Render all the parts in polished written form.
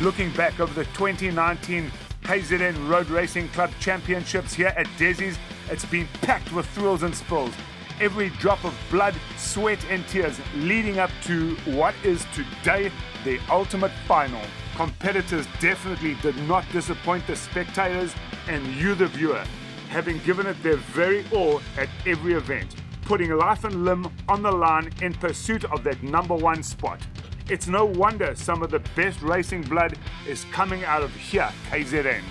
Looking back over the 2019 KZN Road Racing Club Championships here at Dezzi's, it's been packed with thrills and spills. Every drop of blood, sweat and tears leading up to what is today the ultimate final. Competitors definitely did not disappoint the spectators and you the viewer, having given it their very all at every event, putting life and limb on the line in pursuit of that number one spot. It's no wonder some of the best racing blood is coming out of here, KZN.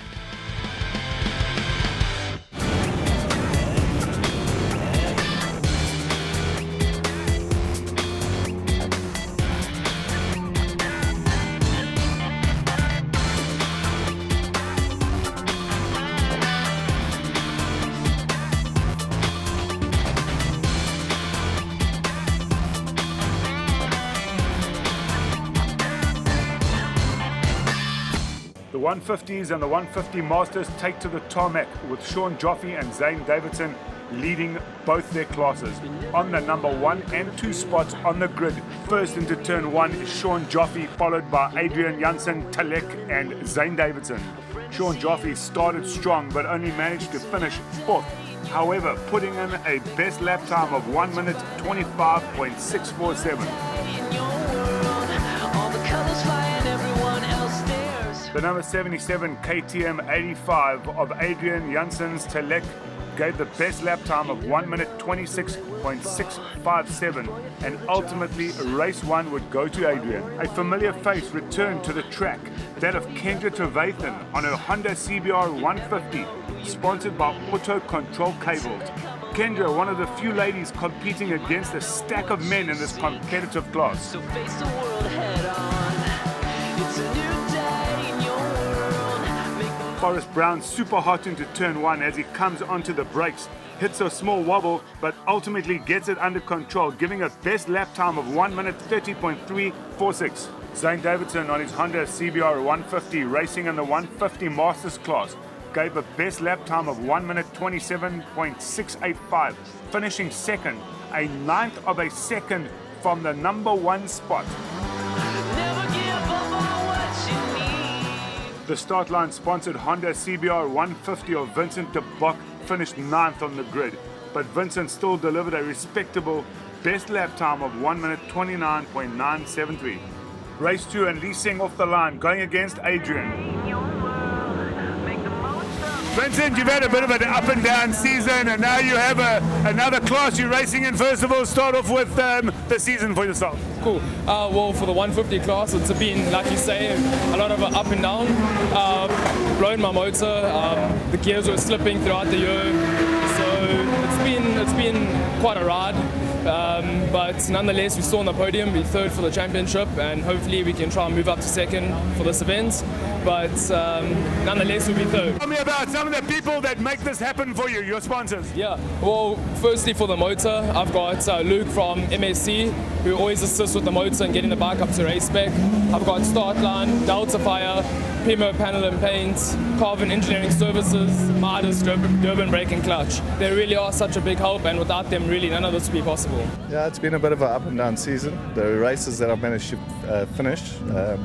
The 150s and the 150 Masters take to the tarmac with Sean Joffe and Zane Davidson leading both their classes. On the number 1 and 2 spots on the grid, first into turn 1 is Sean Joffe, followed by Adrian Janssen, Talek and Zane Davidson. Sean Joffe started strong but only managed to finish 4th. However, putting in a best lap time of 1 minute 25.647. The number 77 KTM 85 of Adrian Janssen's Talek gave the best lap time of 1 minute 26.657, and ultimately race 1 would go to Adrian. A familiar face returned to the track, that of Kendra Trevathan on her Honda CBR 150, sponsored by Auto Control Cables. Kendra, one of the few ladies competing against a stack of men in this competitive class. So face the world head on. It's a new day in your world. Forrest Brown super hot into turn 1 as he comes onto the brakes, hits a small wobble but ultimately gets it under control, giving a best lap time of 1 minute 30.346. Zane Davidson on his Honda CBR 150 racing in the 150 Masters class gave a best lap time of 1 minute 27.685, finishing second, a ninth of a second from the number 1 spot. Never give up on what you need. The start line sponsored Honda CBR 150 of Vincent de Bock finished 9th on the grid, but Vincent still delivered a respectable best lap time of 1 minute 29.973. Race 2 and Lee Sing off the line, going against Adrian. Vincent, you've had a bit of an up and down season, and now you have another class you're racing in. First of all, start off with the season for yourself. Cool. Well, for the 150 class, it's been, like you say, a lot of up and down. Blowing my motor, the gears were slipping throughout the year, so it's been quite a ride. But nonetheless, we're still on the podium. We're 3rd for the championship, and hopefully we can try and move up to 2nd for this event. But nonetheless, we'll be 3rd. Tell me about some of the people that make this happen for you, your sponsors. Yeah, well, firstly for the motor, I've got Luke from MSC, who always assists with the motor and getting the bike up to race spec. I've got Startline, Delta Fire, Primo Panel and Paint, Carvin Engineering Services, Midas, Durban Brake and Clutch. They really are such a big help, and without them, really none of this would be possible. Yeah, it's been a bit of an up and down season. The races that I've managed to finish, I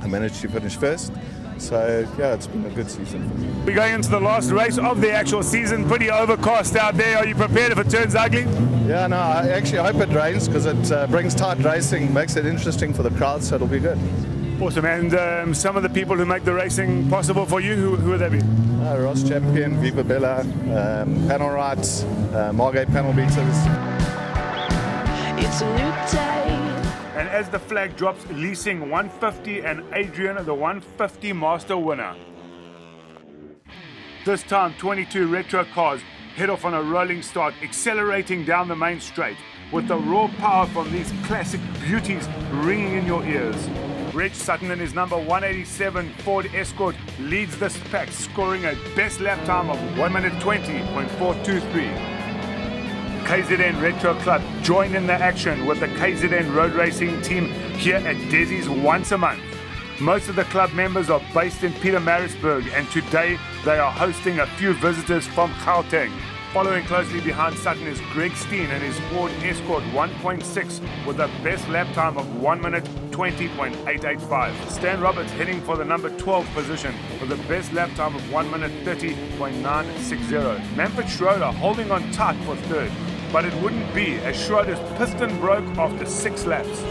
managed to finish first. So yeah, it's been a good season for me. We're going into the last race of the actual season. Pretty overcast out there. Are you prepared if it turns ugly? Yeah, no, I actually hope it rains because it brings tight racing, makes it interesting for the crowd, so it'll be good. Awesome. And some of the people who make the racing possible for you, who would they be? Ross Champion, Viva Bella, Panel Rights, Margate Panel Beaters. It's a new day. And as the flag drops, Lee Sing 150 and Adrian the 150 Master winner. This time 22 retro cars head off on a rolling start, accelerating down the main straight with the raw power from these classic beauties ringing in your ears. Reg Sutton in his number 187 Ford Escort leads this pack, scoring a best lap time of 1 minute 20.423. KZN Retro Club join in the action with the KZN Road Racing team here at Dezzi's once a month. Most of the club members are based in Pietermaritzburg, and today they are hosting a few visitors from Gauteng. Following closely behind Sutton is Greg Steen and his Ford Escort 1.6 with a best lap time of 1 minute 20.885. Stan Roberts heading for the number 12 position with a best lap time of 1 minute 30.960. Manfred Schroeder holding on tight for third, but it wouldn't be as Schroeder's piston broke after 6 laps.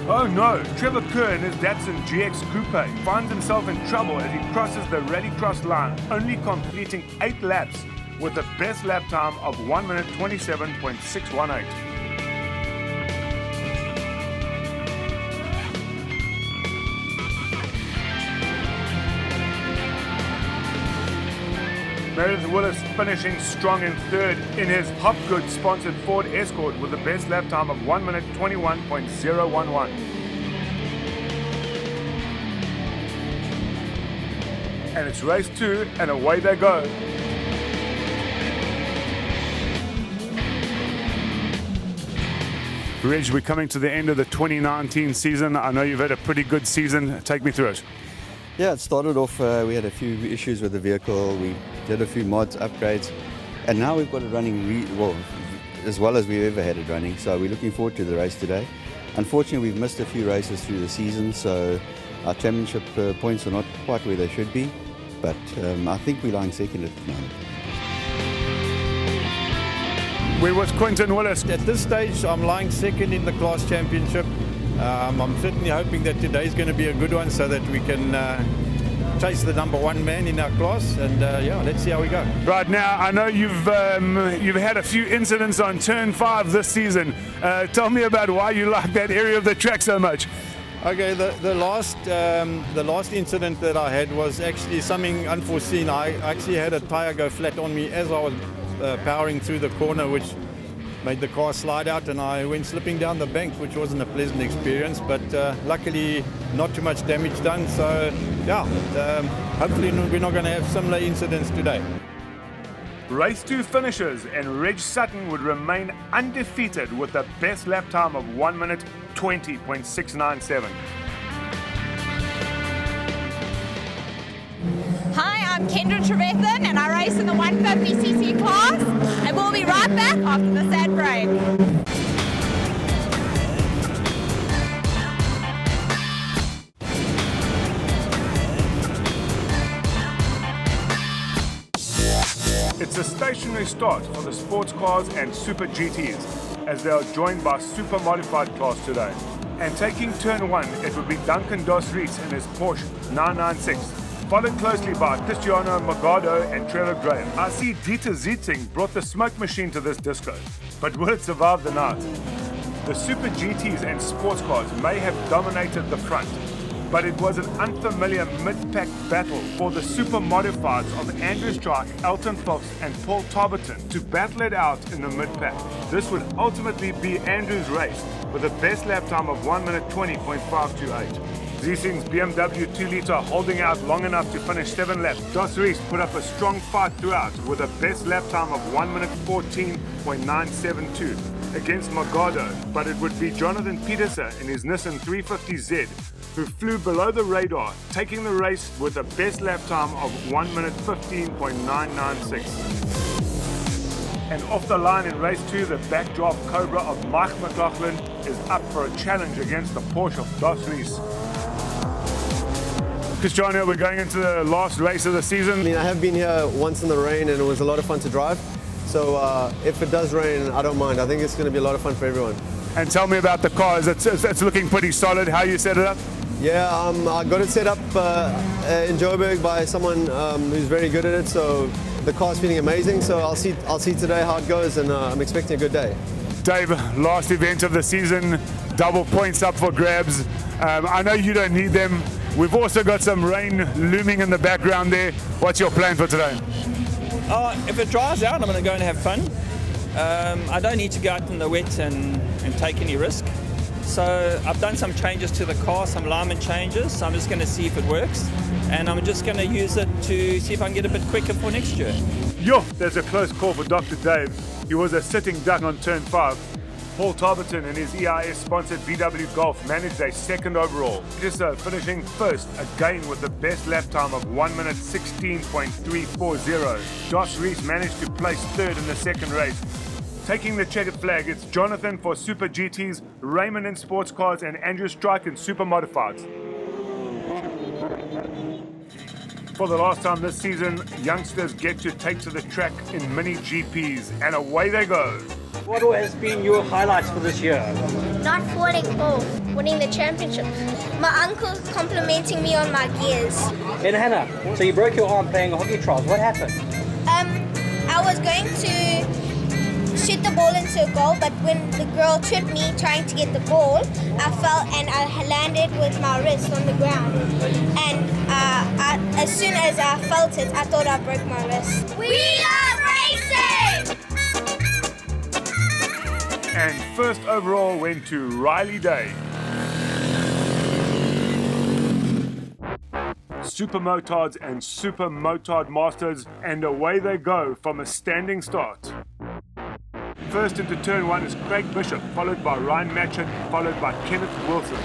Oh no, Trevor Kerr in his Datsun GX Coupe finds himself in trouble as he crosses the rallycross line, only completing 8 laps with the best lap time of 1 minute 27.618. Meredith Willis finishing strong in third in his Hopgood sponsored Ford Escort with the best lap time of 1 minute 21.011. And it's race 2 and away they go. Reg, we're coming to the end of the 2019 season. I know you've had a pretty good season. Take me through it. Yeah, it started off, we had a few issues with the vehicle, we did a few mods, upgrades, and now we've got it running as well as we've ever had it running, so we're looking forward to the race today. Unfortunately, we've missed a few races through the season, so our championship points are not quite where they should be, but I think we're lying second at the moment. We're with Quentin Willis. At this stage, I'm lying second in the class championship. I'm certainly hoping that today's going to be a good one so that we can chase the number 1 man in our class, and yeah, let's see how we go. Right now, I know you've had a few incidents on turn 5 this season. Tell me about why you like that area of the track so much. Okay, the last incident that I had was actually something unforeseen. I actually had a tire go flat on me as I was powering through the corner, which made the car slide out, and I went slipping down the bank, which wasn't a pleasant experience, but luckily not too much damage done, so yeah, hopefully we're not going to have similar incidents today. Race 2 finishes and Reg Sutton would remain undefeated with the best lap time of 1 minute 20.697. Hi, I'm Kendra Trevethan and I race in the 150cc class, and we'll be right back after this ad break. It's a stationary start for the sports cars and Super GTs as they are joined by Super Modified class today. And taking turn 1, it would be Duncan Dos Reis in his Porsche 996. Followed closely by Cristiano Magado and Trevor Graham. I see Dieter Zieting brought the smoke machine to this disco, but will it survive the night? The Super GTs and sports cars may have dominated the front, but it was an unfamiliar mid-pack battle for the Super Modifieds of Andrew Strike, Elton Phelps and Paul Tarberton to battle it out in the mid-pack. This would ultimately be Andrew's race with a best lap time of 1 minute 20.528. Zieting's BMW 2-litre holding out long enough to finish 7 laps. Dos Reis put up a strong fight throughout with a best lap time of 1 minute 14.972 against Magado, but it would be Jonathan Peterson in his Nissan 350Z who flew below the radar, taking the race with a best lap time of 1 minute 15.996. And off the line in race 2, the backdraft Cobra of Mike McLaughlin is up for a challenge against the Porsche of Dos Reis. Cristiano, we're going into the last race of the season. I mean, I have been here once in the rain and it was a lot of fun to drive. So if it does rain, I don't mind. I think it's going to be a lot of fun for everyone. And tell me about the car. It's looking pretty solid. How you set it up? Yeah, I got it set up in Joburg by someone who's very good at it. So the car's feeling amazing. So I'll see today how it goes, and I'm expecting a good day. Dave, last event of the season, double points up for grabs. I know you don't need them. We've also got some rain looming in the background there. What's your plan for today? If it dries out, I'm going to go and have fun. I don't need to go out in the wet and take any risk. So I've done some changes to the car, some alignment changes. So I'm just going to see if it works. And I'm just going to use it to see if I can get a bit quicker for next year. Yo, there's a close call for Dr. Dave. He was a sitting duck on turn 5. Paul Tarberton in his EIS-sponsored VW Golf managed a second overall. Dezzi finishing first, again with the best lap time of 1 minute 16.340. Josh Reese managed to place third in the second race. Taking the checkered flag, it's Jonathan for Super GTs, Raymond in Sports Cars, and Andrew Strike in Super Modifieds. For the last time this season, youngsters get to take to the track in mini GPs, and away they go. What has been your highlights for this year? Not falling off, winning the championship. My uncle complimenting me on my gears. And Hannah, so you broke your arm playing hockey trials. What happened? I was going to shoot the ball into a goal, but when the girl tripped me trying to get the ball, I fell and I landed with my wrist on the ground. And as soon as I felt it, I thought I broke my wrist. We are racing! And first overall went to Riley Day. Supermotards and Supermotard Masters, and away they go from a standing start. First into turn one is Craig Bishop, followed by Ryan Matchett, followed by Kenneth Wilson.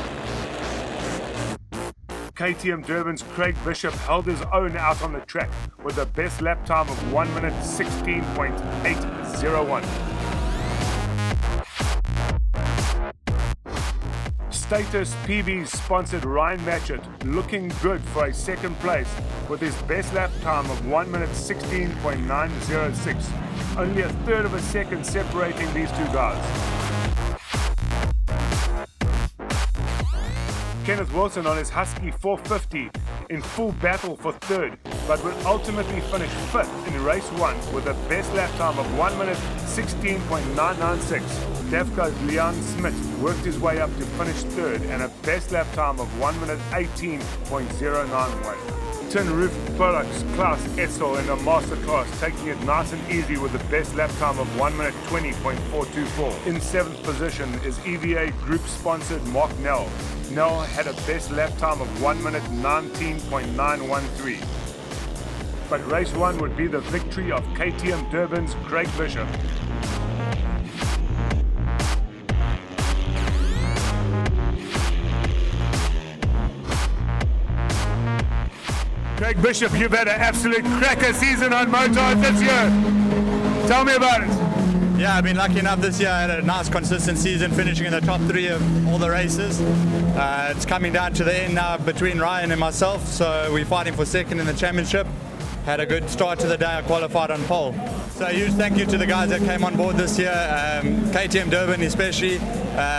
KTM Durban's Craig Bishop held his own out on the track with the best lap time of 1 minute 16.801. Status PB's sponsored Ryan Matchett looking good for a second place with his best lap time of 1 minute 16.906. Only a third of a second separating these two guys. Kenneth Wilson on his Husky 450 in full battle for third, but will ultimately finish fifth in race one with a best lap time of 1 minute 16.996. Defco's Leon Smith worked his way up to finish third and a best lap time of 1 minute 18.091. Tin Roof Products Klaus Etzel in the masterclass taking it nice and easy with the best lap time of 1 minute 20.424. In 7th position is EVA Group sponsored Mark Nell. Nell had a best lap time of 1 minute 19.913. But race one would be the victory of KTM Durban's Craig Bishop. Craig Bishop, you've had an absolute cracker season on motard this year. Tell me about it. Yeah, I've been lucky enough this year. I had a nice consistent season, finishing in the top 3 of all the races. It's coming down to the end now between Ryan and myself, so we're fighting for second in the championship. Had a good start to the day. I qualified on pole. So a huge thank you to the guys that came on board this year, KTM Durban especially,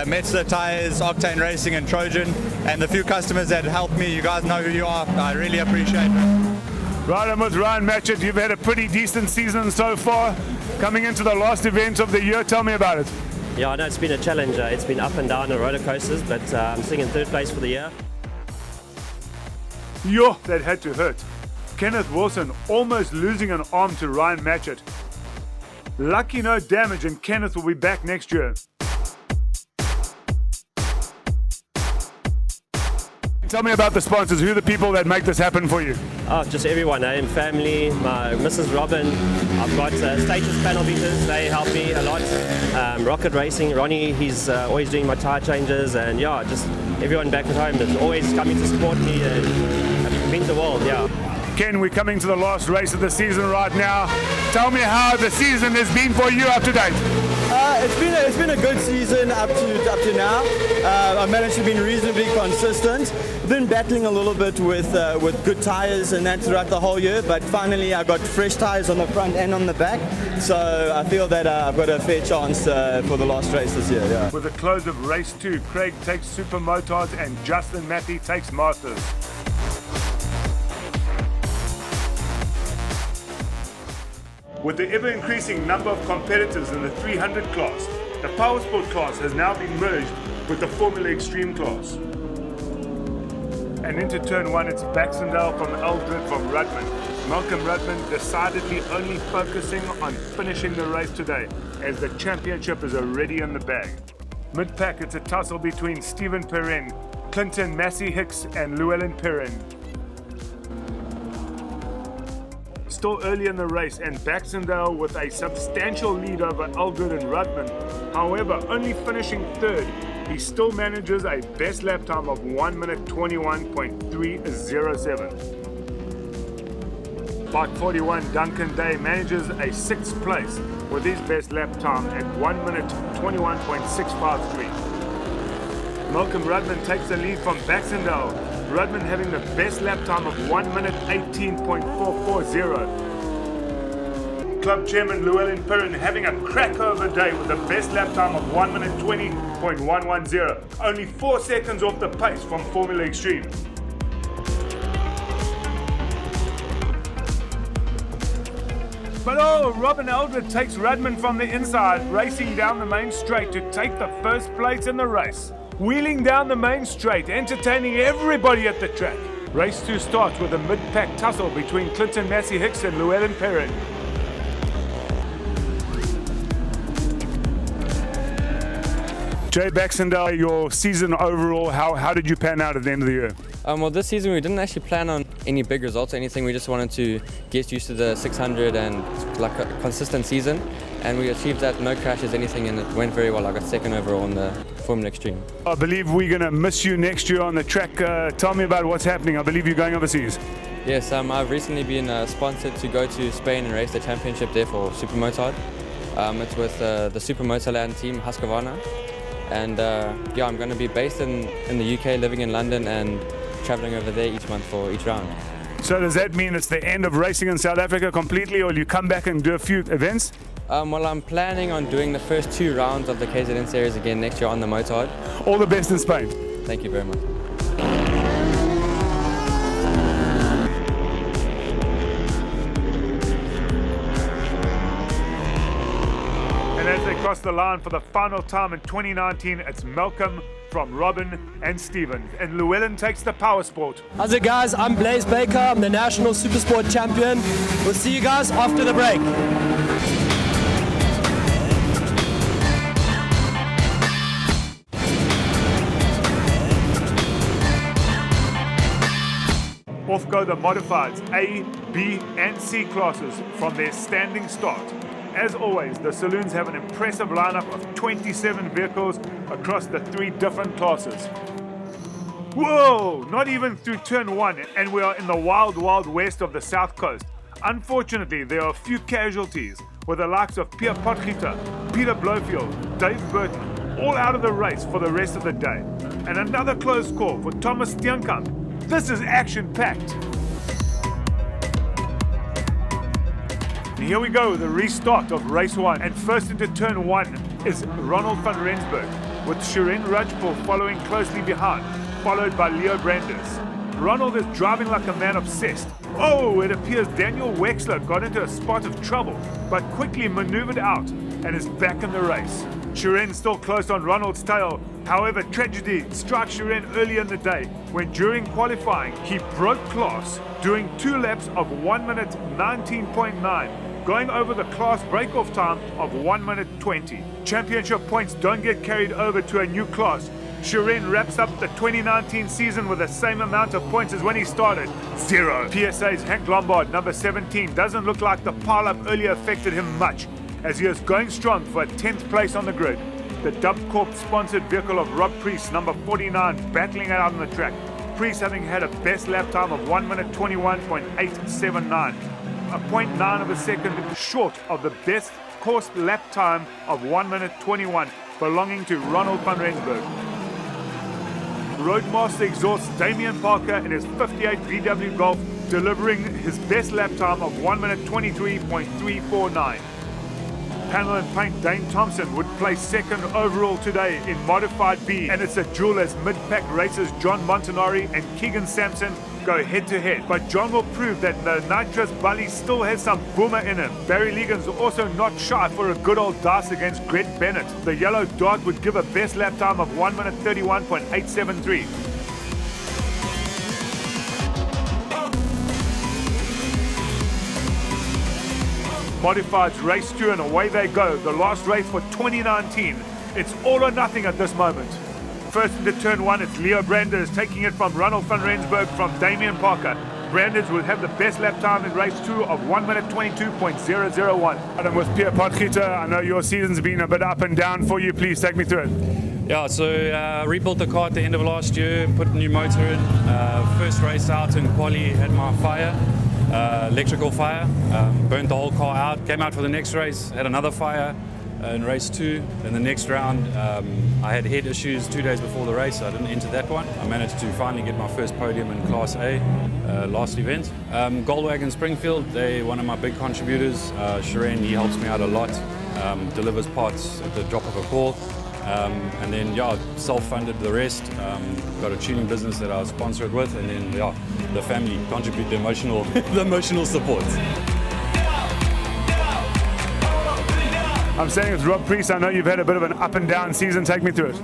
Metzler Tires, Octane Racing and Trojan, and the few customers that helped me. You guys know who you are. I really appreciate it. Right, I'm with Ryan Matchett. You've had a pretty decent season so far. Coming into the last event of the year, tell me about it. Yeah, I know it's been a challenge. It's been up and down the roller coasters, but I'm sitting in third place for the year. Yo, that had to hurt. Kenneth Wilson almost losing an arm to Ryan Matchett. Lucky no damage, and Kenneth will be back next year. Tell me about the sponsors. Who are the people that make this happen for you? Oh, just everyone, family, my Mrs. Robin. I've got Status Panel Beaters, they help me a lot. Rocket Racing, Ronnie, he's always doing my tyre changes, and yeah, just everyone back at home that's always coming to support me, and it means the world, yeah. Ken, we're coming to the last race of the season right now. Tell me how the season has been for you up to date. It's been a good season up to now. I've managed to be reasonably consistent. Been battling a little bit with good tires and that throughout the whole year, but finally I got fresh tires on the front and on the back, so I feel that I've got a fair chance for the last race this year. Yeah. With the close of race 2, Craig takes Supermotards and Justin Matthew takes Masters. With the ever-increasing number of competitors in the 300 class, the Powersport class has now been merged with the Formula Extreme class. And into turn 1, it's Baxendale from Eldred from Rudman. Malcolm Rudman decidedly only focusing on finishing the race today, as the championship is already in the bag. Mid-pack, it's a tussle between Stephen Perrin, Clinton Massey Hicks and Llewellyn Perrin. Still early in the race, and Baxendale with a substantial lead over Eldred and Rudman However, only finishing third, he still manages a best lap time of 1 minute 21.307. Bike 41 Duncan Day manages a 6th place with his best lap time at 1 minute 21.653. Malcolm Rudman takes the lead from Baxendale, Rudman having the best lap time of 1 minute 18.440. Club chairman Llewellyn Perrin having a crackover day with the best lap time of 1 minute 20.110, only 4 seconds off the pace from Formula Extreme. But oh, Robin Eldred takes Rudman from the inside, racing down the main straight to take the first place in the race. Wheeling down the main straight, entertaining everybody at the track. Race 2 starts with a mid-pack tussle between Clinton Massey Hicks and Llewellyn Perrin. Jay Baxendale, your season overall, how did you pan out at the end of the year? Well, this season we didn't actually plan on any big results or anything. We just wanted to get used to the 600 and like a consistent season, and we achieved that, no crashes, anything, and it went very well. I got second overall in the Formula Extreme. I believe we're going to miss you next year on the track. Tell me about what's happening. I believe you're going overseas. Yes, I've recently been sponsored to go to Spain and race the championship there for Supermoto. It's with the Supermoto land team, Husqvarna. And yeah, I'm going to be based in the UK, living in London and traveling over there each month for each round. So does that mean it's the end of racing in South Africa completely, or will you come back and do a few events? Well, I'm planning on doing the first 2 rounds of the KZN series again next year on the motard. All the best in Spain. Thank you very much. As they cross the line for the final time in 2019, it's Malcolm from Robin and Stephen, and Llewellyn takes the power sport. How's it, guys? I'm Blaze Baker. I'm the National Supersport Champion. We'll see you guys after the break. Off go the modifieds A, B and C classes from their standing start. As always, the saloons have an impressive lineup of 27 vehicles across the 3 different classes. Whoa! Not even through turn 1, and we are in the wild, wild west of the south coast. Unfortunately, there are a few casualties, with the likes of Pierre Potgieter, Peter Blofield, Dave Burton, all out of the race for the rest of the day. And another close call for Thomas Steenkamp. This is action-packed. Here we go, the restart of race 1, and first into turn 1 is Ronald van Rensburg, with Shirin Rajpal following closely behind, followed by Leo Branders. Ronald is driving like a man obsessed. Oh, it appears Daniel Wexler got into a spot of trouble, but quickly maneuvered out and is back in the race. Shirin still close on Ronald's tail. However, tragedy struck Shirin early in the day when during qualifying he broke class, doing 2 laps of 1 minute 19.9. going over the class break-off time of 1 minute 20. Championship points don't get carried over to a new class. Shirin wraps up the 2019 season with the same amount of points as when he started, 0. PSA's Hank Lombard, number 17, doesn't look like the pile-up earlier affected him much, as he is going strong for a 10th place on the grid. The Dub Corp sponsored vehicle of Rob Priest, number 49, battling it out on the track. Priest having had a best lap time of 1 minute 21.879. A 0.9 of a second short of the best course lap time of 1 minute 21, belonging to Ronald van Rensburg. Roadmaster exhausts Damien Parker in his 58 VW Golf, delivering his best lap time of 1 minute 23.349. Panel and Paint Dane Thompson would place second overall today in Modified B, and it's a duel as mid-pack racers John Montanari and Keegan Sampson go head-to-head. But John will prove that the nitrous bully still has some boomer in him. Barry Legan's also not shy for a good old dice against Greg Bennett. The yellow dart would give a best lap time of 1 minute 31.873. Modifieds race 2 and away they go. The last race for 2019. It's all or nothing at this moment. First into turn 1, it's Leo Branders taking it from Ronald van Rensburg from Damien Parker. Brandons will have the best lap time in race 2 of 1 minute 22.001. I'm with Pierre Potgieter. I know your season's been a bit up and down for you. Please take me through it. Yeah, so rebuilt the car at the end of last year, put a new motor in. First race out in quali, had my fire, electrical fire, burnt the whole car out. Came out for the next race, had another fire in race 2. In the next round, I had head issues 2 days before the race, so I didn't enter that one. I managed to finally get my first podium in Class A last event. Goldwagon Springfield, they're one of my big contributors. Shiren, he helps me out a lot, delivers parts at the drop of a call. And then, yeah, self-funded the rest. Got a tuning business that I was sponsored with, and then, yeah, the family contribute the emotional, the emotional support. I'm saying it's Rob Priest. I know you've had a bit of an up and down season. Take me through it.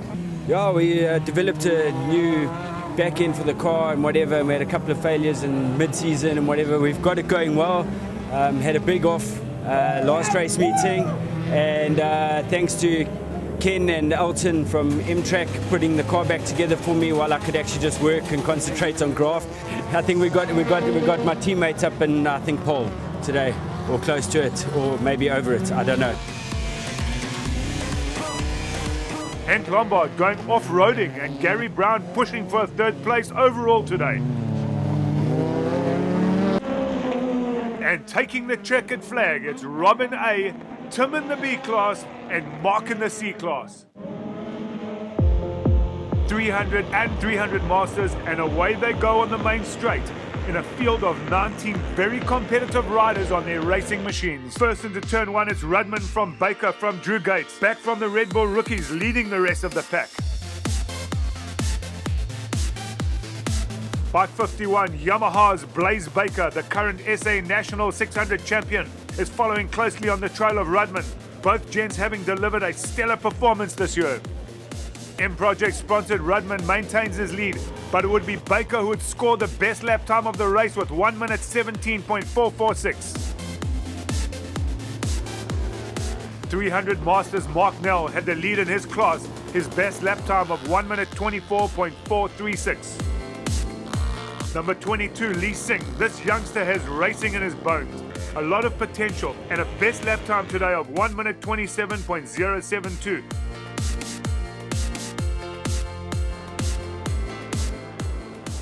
Yeah, we developed a new back end for the car and whatever. We had a couple of failures in mid-season and whatever. We've got it going well. Had a big off last race meeting, and thanks to Ken and Elton from M-Track putting the car back together for me while I could actually just work and concentrate on graft. I think we got my teammates up in, I think, pole today, or close to it, or maybe over it. I don't know. Henk Lombard going off-roading, and Gary Brown pushing for a 3rd place overall today. And taking the checkered flag, it's Robin A, Tim in the B class, and Mark in the C class. 300 and 300 Masters, and away they go on the main straight in a field of 19 very competitive riders on their racing machines. First into turn 1, it's Rudman from Baker from Drew Gates, back from the Red Bull rookies, leading the rest of the pack. By 51, Yamaha's Blaze Baker, the current SA National 600 champion, is following closely on the trail of Rudman, both gents having delivered a stellar performance this year. M-Project sponsored Rudman maintains his lead, but it would be Baker who would score the best lap time of the race with 1 minute 17.446. 300 Masters Mark Nell had the lead in his class, his best lap time of 1 minute 24.436. Number 22, Lee Singh. This youngster has racing in his bones, a lot of potential, and a best lap time today of 1 minute 27.072.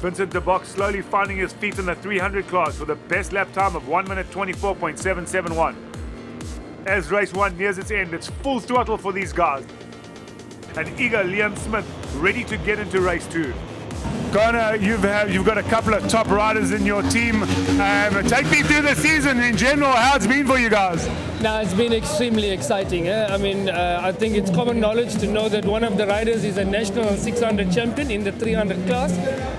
Vincent de Bock slowly finding his feet in the 300 class with a best lap time of 1 minute 24.771. As race 1 nears its end, it's full throttle for these guys. And eager Liam Smith ready to get into race 2. Garner, you've got a couple of top riders in your team. Take me through the season in general, how it's been for you guys. No, it's been extremely exciting. I mean, I think it's common knowledge to know that one of the riders is a national 600 champion in the 300 class.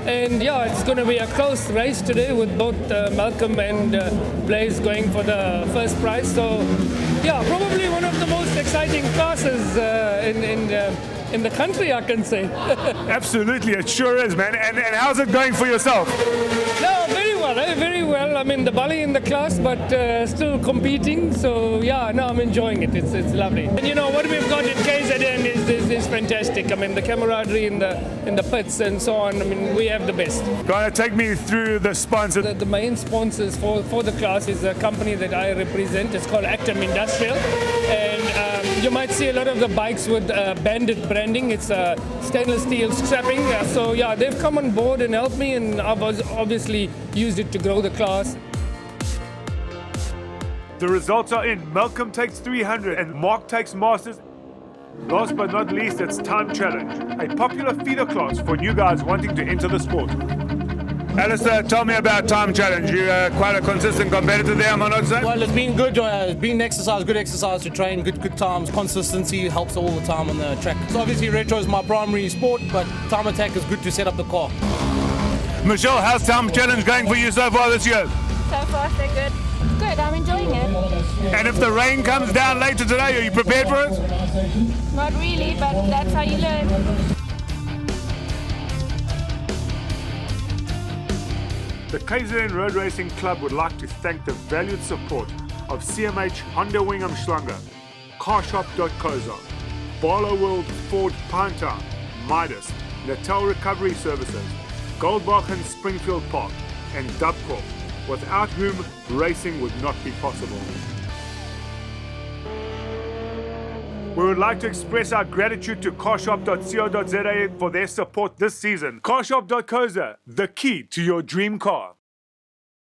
And yeah, it's going to be a close race today with both Malcolm and Blaze going for the first prize. So yeah, probably one of the most exciting classes in the country, I can say. Absolutely, it sure is, man. And how's it going for yourself? No, very well, very well. I mean, the Bali in the class, but still competing. So yeah, no, I'm enjoying it. It's lovely. And you know what we've got in KZN is fantastic. I mean, the camaraderie in the pits and so on. I mean, we have the best. Gonna take me through the sponsor. The main sponsors for the class is a company that I represent. It's called Actum Industrial, and you might see a lot of the bikes with Bandit branding. It's stainless steel strapping. So yeah, they've come on board and helped me, and I've obviously used it to grow the class. The results are in. Malcolm takes 300 and Mark takes Masters. Last but not least, it's Time Challenge, a popular feeder class for new guys wanting to enter the sport. Alistair, tell me about Time Challenge. You're quite a consistent competitor there, am I not saying? Well, it's been good. It's been good exercise to train, good times. Consistency helps all the time on the track. So obviously retro is my primary sport, but time attack is good to set up the car. Michelle, how's Time Challenge going for you so far this year? So far, so good. Good, I'm enjoying it. And if the rain comes down later today, are you prepared for it? Not really, but that's how you learn. The KZN Road Racing Club would like to thank the valued support of CMH Honda Wingham Schlanger, Carshop.Koza, Barlow World Ford Pinetown, Midas, Natal Recovery Services, Goldbach and Springfield Park, and Dubcorp, without whom racing would not be possible. We would like to express our gratitude to carshop.co.za for their support this season. Carshop.co.za, the key to your dream car.